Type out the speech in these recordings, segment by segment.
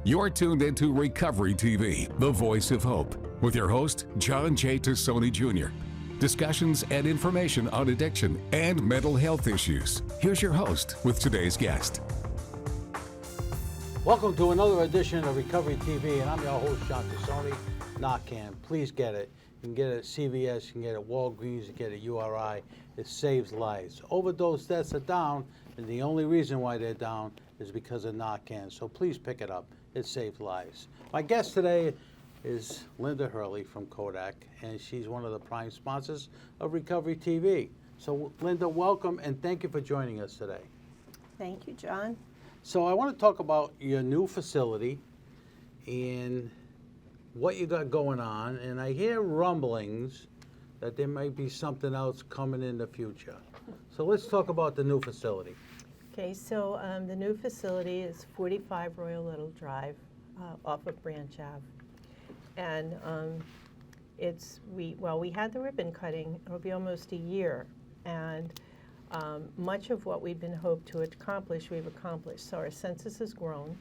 You're tuned into Recovery TV, the voice of hope, with your host, John J. Tassoni Jr. Discussions and information on addiction and mental health issues. Here's your host with today's guest. Welcome to another edition of Recovery TV, and I'm your host, John Tassoni. Narcan, please get it. You can get it at CVS, you can get it at Walgreens, you can get it at URI. It saves lives. Overdose deaths are down, and the only reason why they're down is because of Narcan. So please pick it up. It saves lives. My guest today is Linda Hurley from Kodak, and she's one of the prime sponsors of Recovery TV. So Linda, welcome, and thank you for joining us today. Thank you, John. So I want to talk about your new facility and what you got going on, and I hear rumblings that there might be something else coming in the future. So let's talk about the new facility. Okay, so the new facility is 45 Royal Little Drive off of Branch Ave. And we had the ribbon cutting. It'll be almost a year. And much of what we've been hoped to accomplish, we've accomplished. So our census has grown,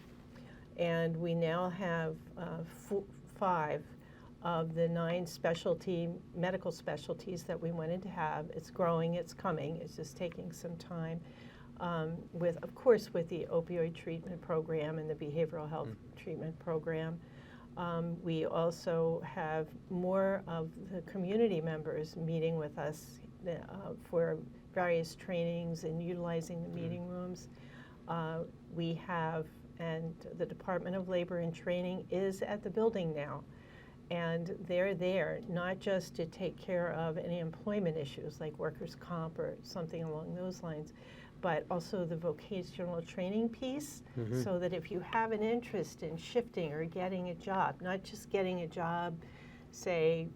and we now have 5 of the 9 medical specialties that we wanted to have. It's growing, it's coming, it's just taking some time. Of course, with the opioid treatment program and the behavioral health treatment program. We also have more of the community members meeting with us for various trainings and utilizing the meeting rooms. We have, and the Department of Labor and Training is at the building now. And they're there not just to take care of any employment issues like workers' comp or something along those lines, but also the vocational training piece, so that if you have an interest in shifting or getting a job, not just getting a job, say,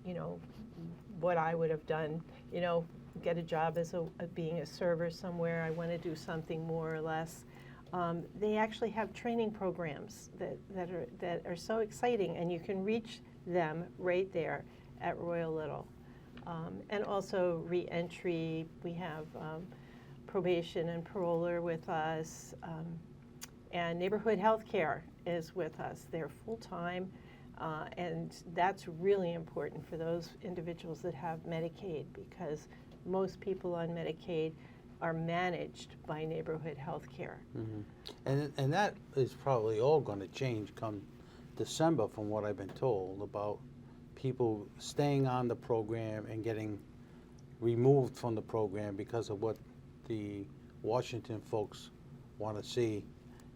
what I would have done, get a job as being a server somewhere, I want to do something more or less. They actually have training programs that are so exciting, and you can reach them right there at Royal Little. And also re-entry, we have probation and paroler with us, and neighborhood health care is with us. They're full-time, and that's really important for those individuals that have Medicaid, because most people on Medicaid are managed by neighborhood health care. And that is probably all going to change come December, from what I've been told, about people staying on the program and getting removed from the program because of what the Washington folks want to see,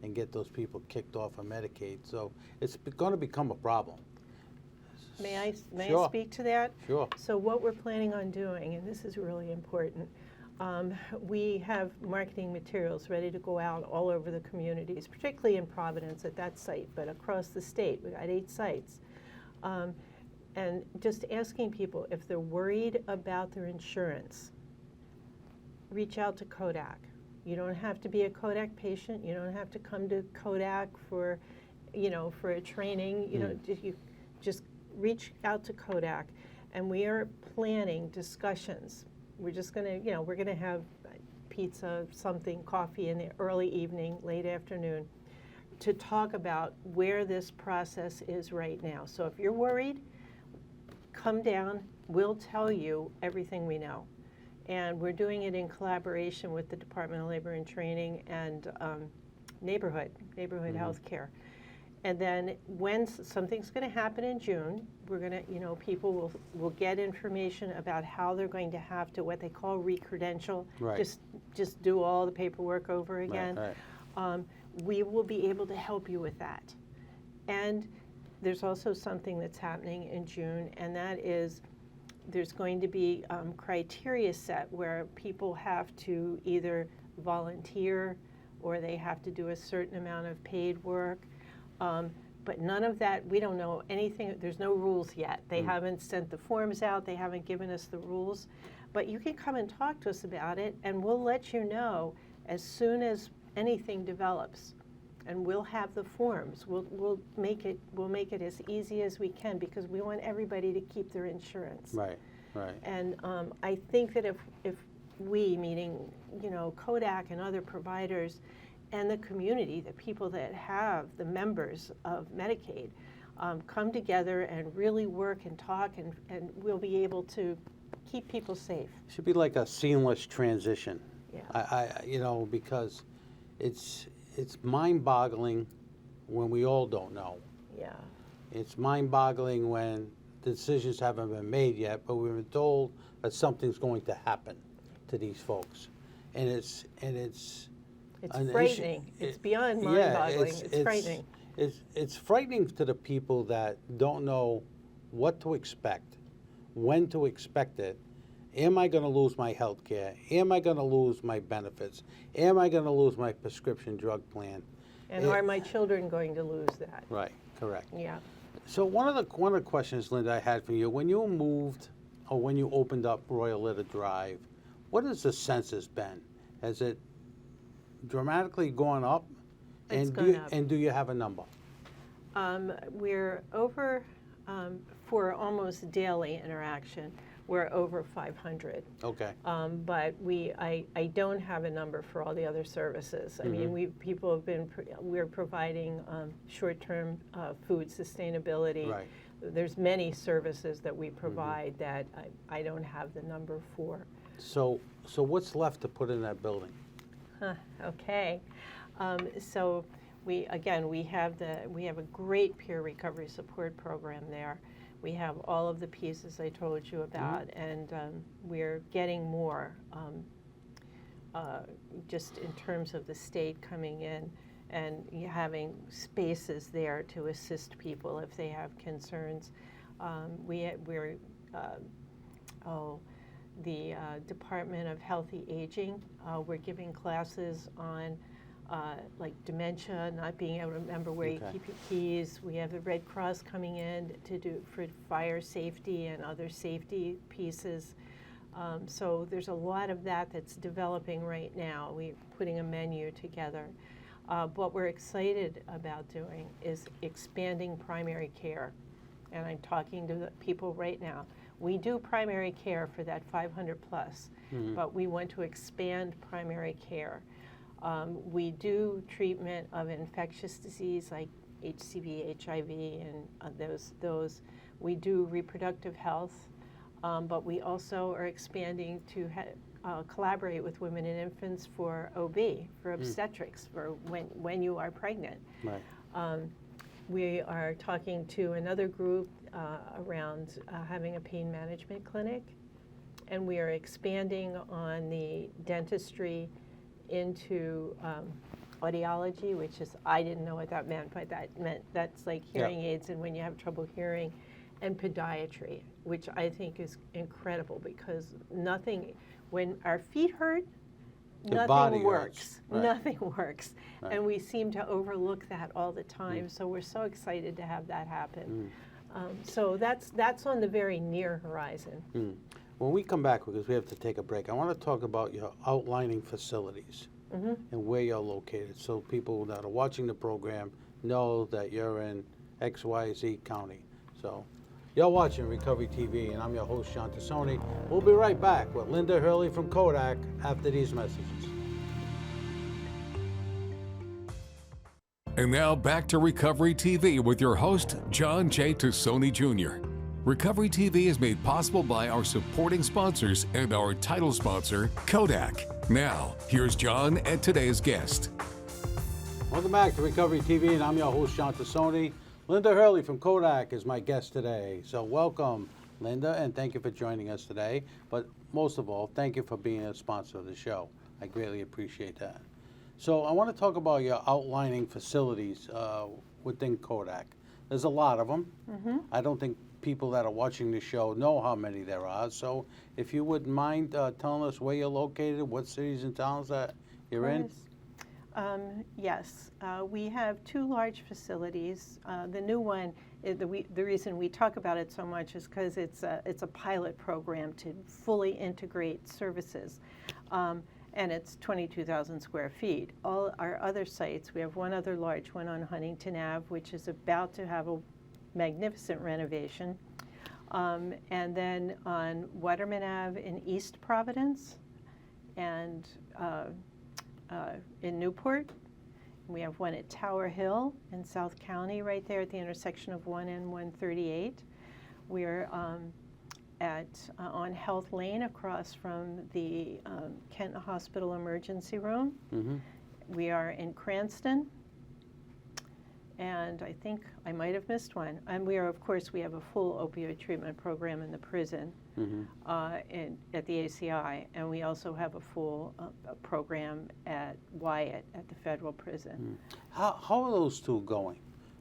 and get those people kicked off of Medicaid. So it's going to become a problem. May I Sure. speak to that? Sure. So what we're planning on doing, and this is really important, we have marketing materials ready to go out all over the communities, particularly in Providence at that site, but across the state. We've got 8 sites. And just asking people if they're worried about their insurance, reach out to Kodak. You don't have to be a Kodak patient. You don't have to come to Kodak for a training. You just reach out to Kodak. And we are planning discussions. We're just going to, we're going to have pizza, something, coffee in the early evening, late afternoon, to talk about where this process is right now. So if you're worried, come down. We'll tell you everything we know. And we're doing it in collaboration with the Department of Labor and Training and neighborhood health care. And then when something's going to happen in June, we're going to, people will get information about how they're going to have to, what they call re-credential, Right. just do all the paperwork over again. Right. We will be able to help you with that. And there's also something that's happening in June, and that is there's going to be criteria set where people have to either volunteer or they have to do a certain amount of paid work. But none of that, we don't know anything. There's no rules yet. They haven't sent the forms out. They haven't given us the rules. But you can come and talk to us about it, and we'll let you know as soon as anything develops. And we'll have the forms. We'll make it as easy as we can, because we want everybody to keep their insurance. Right. And I think that if we, meaning Kodak and other providers, and the community, the people that have the members of Medicaid, come together and really work and talk, and we'll be able to keep people safe. Should be like a seamless transition. Yeah. You know, because it's mind-boggling when we all don't know. Yeah. It's mind-boggling when decisions haven't been made yet, but we've been told that something's going to happen to these folks, and it's frightening. It's beyond mind-boggling. It's frightening. It's frightening to the people that don't know what to expect, when to expect it. Am I going to lose my health care? Am I going to lose my benefits? Am I going to lose my prescription drug plan? And are my children going to lose that? Right, correct. Yeah. So one of the questions, Linda, I had for you, when you moved or when you opened up Royal Litter Drive, what has the census been? Has it dramatically gone up? It's gone up. And do you have a number? We're over, for almost daily interaction, we're over 500. Okay. But I don't have a number for all the other services. I mean, we're providing short-term food sustainability. Right. There's many services that we provide that I don't have the number for. So what's left to put in that building? Okay. So we have a great peer recovery support program there. We have all of the pieces I told you about, and we're getting more just in terms of the state coming in and having spaces there to assist people if they have concerns. The Department of Healthy Aging, we're giving classes on like dementia, not being able to remember where you keep your keys. We have the Red Cross coming in to do for fire safety and other safety pieces. So there's a lot of that that's developing right now. We're putting a menu together. What we're excited about doing is expanding primary care. And I'm talking to the people right now. We do primary care for that 500 plus, but we want to expand primary care. We do treatment of infectious disease like HCV, HIV, and those. We do reproductive health, but we also are expanding to collaborate with women and infants for OB, for obstetrics, for when you are pregnant. Right. We are talking to another group around having a pain management clinic, and we are expanding on the dentistry into audiology, which is, I didn't know what that meant, but that's like hearing aids and when you have trouble hearing, and podiatry, which I think is incredible because when our feet hurt, nothing works. Right. Nothing works. Right. And we seem to overlook that all the time. So we're so excited to have that happen. So that's on the very near horizon. When we come back, because we have to take a break, I want to talk about your outlining facilities and where you're located, so people that are watching the program know that you're in XYZ County. So you're watching Recovery TV, and I'm your host, John Tassoni. We'll be right back with Linda Hurley from Kodak after these messages. And now back to Recovery TV with your host, John J. Tassoni Jr. Recovery TV is made possible by our supporting sponsors and our title sponsor, Kodak. Now, here's John and today's guest. Welcome back to Recovery TV, and I'm your host, John Tassoni. Linda Hurley from Kodak is my guest today. So welcome, Linda, and thank you for joining us today. But most of all, thank you for being a sponsor of the show. I greatly appreciate that. So I want to talk about your outlining facilities within Kodak. There's a lot of them. I don't think people that are watching the show know how many there are. So if you wouldn't mind telling us where you're located, what cities and towns that you're in? Yes, we have two large facilities. The new one, the reason we talk about it so much is because it's a pilot program to fully integrate services. And it's 22,000 square feet. All our other sites, we have one other large one on Huntington Ave, which is about to have a magnificent renovation. And then on Waterman Ave in East Providence and in Newport, We have one at Tower Hill in South County, right there at the intersection of 1 and 138. We're on Health Lane across from the Kent Hospital Emergency Room. Mm-hmm. We are in Cranston, and I think I might have missed one. And we are, of course, we have a full opioid treatment program in the prison at the ACI, and we also have a full program at Wyatt at the federal prison. How are those two going?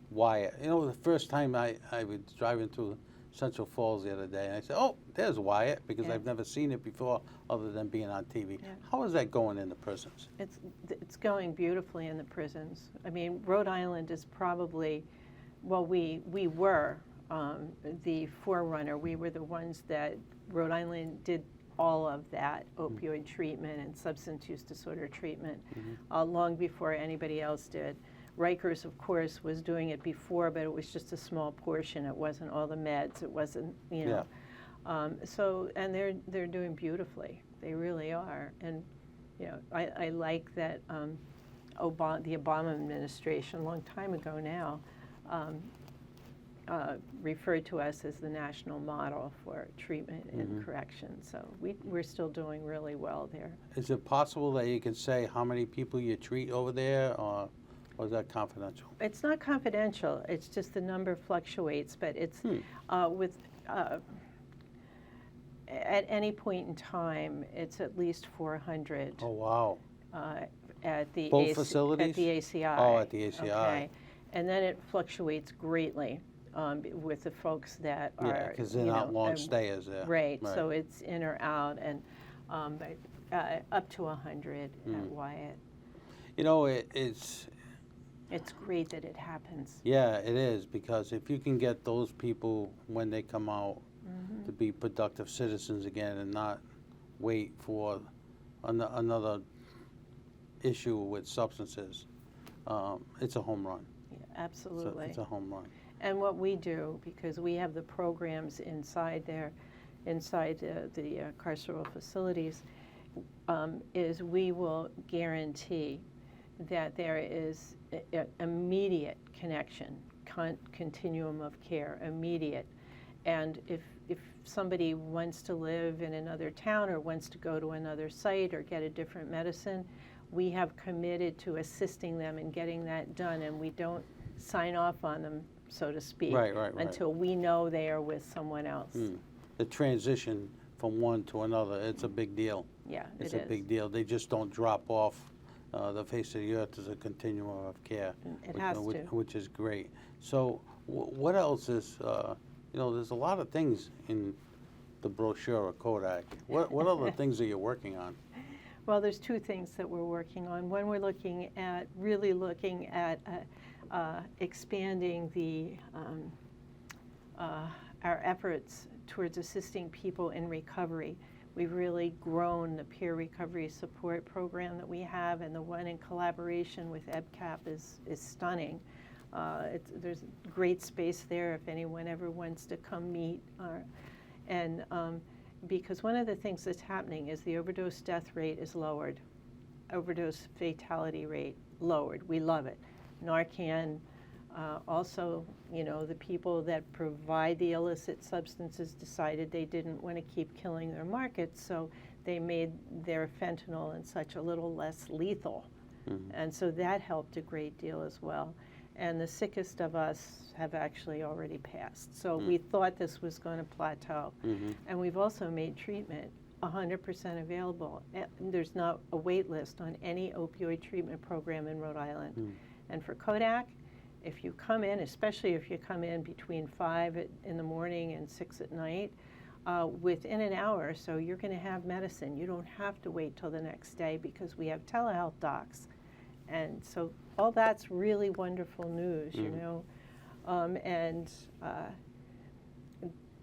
Wyatt, you know, the first time I was driving through Central Falls the other day, and I said, oh, there's Wyatt, because I've never seen it before other than being on TV. Yeah. How is that going in the prisons? It's going beautifully in the prisons. I mean, Rhode Island is probably, well, we were the forerunner. We were the ones that Rhode Island did all of that opioid treatment and substance use disorder treatment long before anybody else did. Rikers, of course, was doing it before, but it was just a small portion. It wasn't all the meds. It wasn't, you know. So, and they're doing beautifully. They really are. And, you know, I like that the Obama administration, a long time ago now, referred to us as the national model for treatment and correction. So we're still doing really well there. Is it possible that you can say how many people you treat over there, or is that confidential? It's not confidential. It's just the number fluctuates, but it's at any point in time, it's at least 400. Oh, wow. At the Both facilities? At the ACI. Oh, at the ACI. Okay. And then it fluctuates greatly with the folks that are. Yeah, because they're not long stayers there. Right. So it's in or out, and up to 100 at Wyatt. You know, it's great that it happens. Yeah, it is, because if you can get those people when they come out to be productive citizens again and not wait for another issue with substances, it's a home run. Yeah, absolutely. It's a home run. And what we do, because we have the programs inside there, inside the carceral facilities, is we will guarantee that there is an immediate connection, continuum of care, immediate. And if somebody wants to live in another town or wants to go to another site or get a different medicine, we have committed to assisting them in getting that done, and we don't sign off on them, so to speak, until we know they are with someone else. The transition from one to another, it's a big deal. Yeah, it's a big deal. They just don't drop off the face of the earth. As a continuum of care, which is great. So what else is, you know, there's a lot of things in the brochure of Kodak. What other things are you working on? Well, there's two things that we're working on. One, we're really looking at expanding our efforts towards assisting people in recovery. We've really grown the peer recovery support program that we have, and the one in collaboration with EBCAP is stunning. There's great space there if anyone ever wants to come meet. Because one of the things that's happening is the overdose death rate is lowered, overdose fatality rate lowered. We love it. Narcan, also, you know, the people that provide the illicit substances decided they didn't want to keep killing their markets, so they made their fentanyl and such a little less lethal. And so that helped a great deal as well. And the sickest of us have actually already passed. So we thought this was going to plateau. And we've also made treatment 100% available. There's not a wait list on any opioid treatment program in Rhode Island. And for Kodak, if you come in, especially if you come in between 5 in the morning and 6 at night, within an hour or so, you're going to have medicine. You don't have to wait till the next day, because we have telehealth docs. And so all that's really wonderful news, you know. And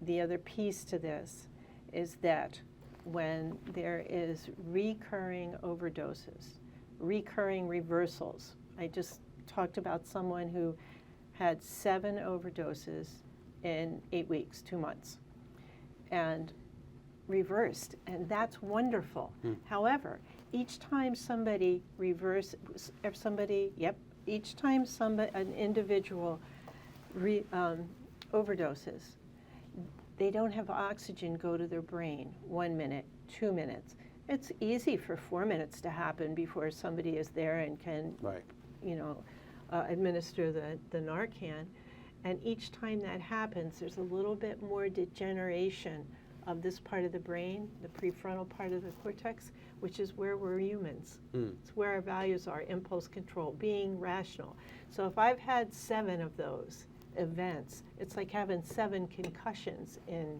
the other piece to this is that when there is recurring overdoses, recurring reversals, I just talked about someone who had 7 overdoses in 8 weeks, 2 months, and reversed, and that's wonderful. However, each time somebody each time an individual overdoses, they don't have oxygen go to their brain. 1 minute, 2 minutes. It's easy for 4 minutes to happen before somebody is there and can, Right. you know, administer the Narcan. And each time that happens, there's a little bit more degeneration of this part of the brain, the prefrontal part of the cortex, which is where we're humans. It's where our values are, impulse control, being rational. So if I've had 7 of those events, it's like having 7 concussions in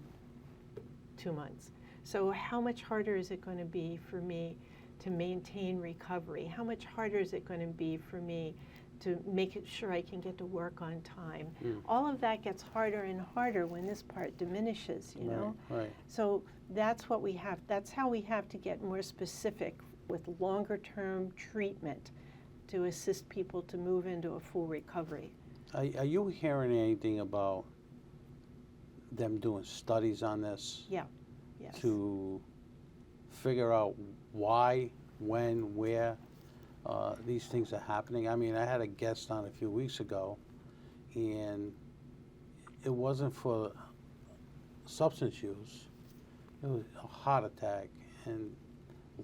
2 months. So how much harder is it going to be for me to maintain recovery? How much harder is it going to be for me to make sure I can get to work on time? All of that gets harder and harder when this part diminishes, you know? Right. So that's what we have, that's how we have to get more specific with longer term treatment to assist people to move into a full recovery. Are you hearing anything about them doing studies on this? Yeah, yes. To figure out why, when, where these things are happening? I mean, I had a guest on a few weeks ago, and it wasn't for substance use. It was a heart attack and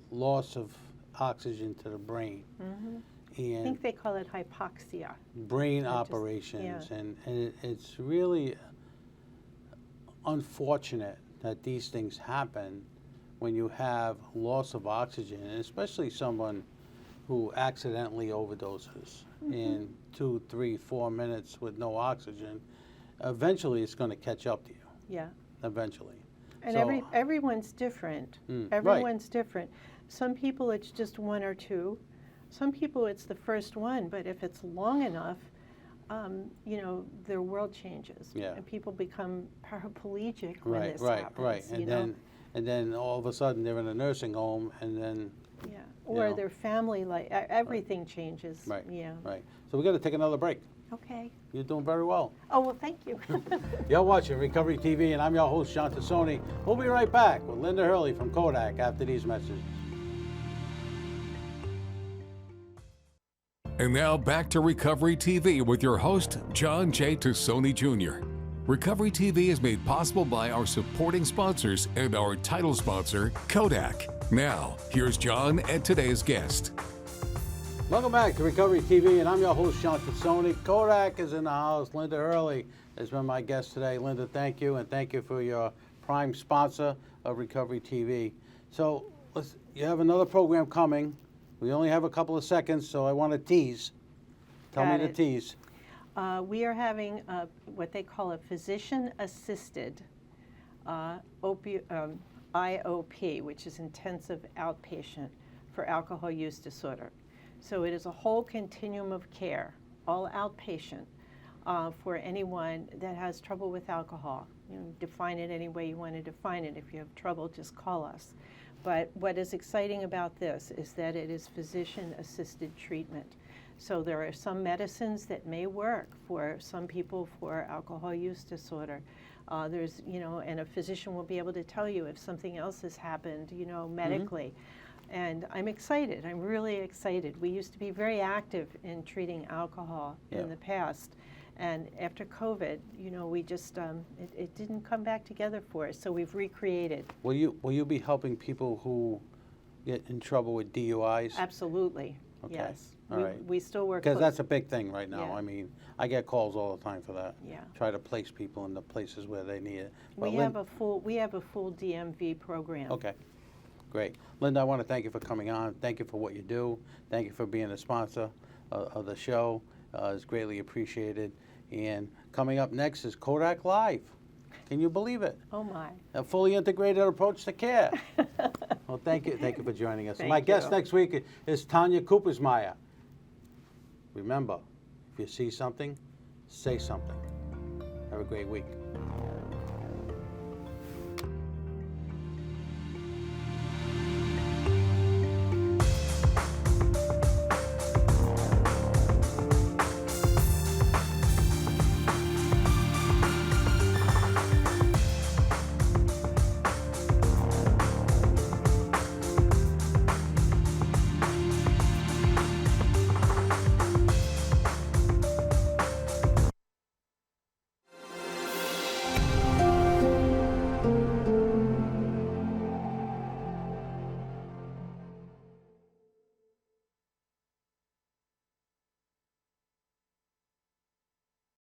loss of oxygen to the brain. I And think they call it hypoxia. brain operations, yeah. and it's really unfortunate that these things happen when you have loss of oxygen, and especially someone who accidentally overdoses in 2, 3, 4 minutes with no oxygen. Eventually it's going to catch up to you. Yeah. Eventually. And So- everyone's different. right. Everyone's different. Some people it's just 1 or 2. Some people it's the first one, but if it's long enough, you know, their world changes. Yeah. And people become paraplegic when Right, this right, happens. right. You know? And then all of a sudden they're in a nursing home, and then Yeah. Or know. their family life, everything changes. right, Yeah. right. So we got to take another break. Okay. You're doing very well. Oh, well, thank you. You're watching Recovery TV, and I'm your host, John Tassoni. We'll be right back with Linda Hurley from Kodak after these messages. And now back to Recovery TV with your host, John J. Tassoni Jr. Recovery TV is made possible by our supporting sponsors and our title sponsor, Kodak. Now, here's John and today's guest. Welcome back to Recovery TV, and I'm your host, John Tassoni. Kodak is in the house. Linda Hurley has been my guest today. Linda, thank you, and thank you for your prime sponsor of Recovery TV. So, you have another program coming. We only have a couple of seconds, so I want to tease. Tell me the tease. We are having what they call a physician-assisted IOP, which is intensive outpatient for alcohol use disorder. So it is a whole continuum of care, all outpatient, for anyone that has trouble with alcohol. You know, define it any way you want to define it. If you have trouble, just call us. But what is exciting about this is that it is physician-assisted treatment. So there are some medicines that may work for some people for alcohol use disorder. There's, you know, and a physician will be able to tell you if something else has happened, you know, medically. And I'm excited. I'm really excited. We used to be very active in treating alcohol in the past. And after COVID, you know, we just, it didn't come back together for us. So we've recreated. Will you be helping people who get in trouble with DUIs? Absolutely. Okay. Yes. All right. We still work Because close. that's a big thing right now. Yeah. I mean, I get calls all the time for that. Yeah. Try to place people in the places where they need it. But We have a full DMV program. Okay, great. Linda, I want to thank you for coming on. Thank you for what you do. Thank you for being a sponsor of the show. It's greatly appreciated. And coming up next is Kodak Live. Can you believe it? Oh my. A fully integrated approach to care. Well, thank you for joining us. Thank My guest you. next week is Tanya Coopersmeyer. Remember, if you see something, say something. Have a great week.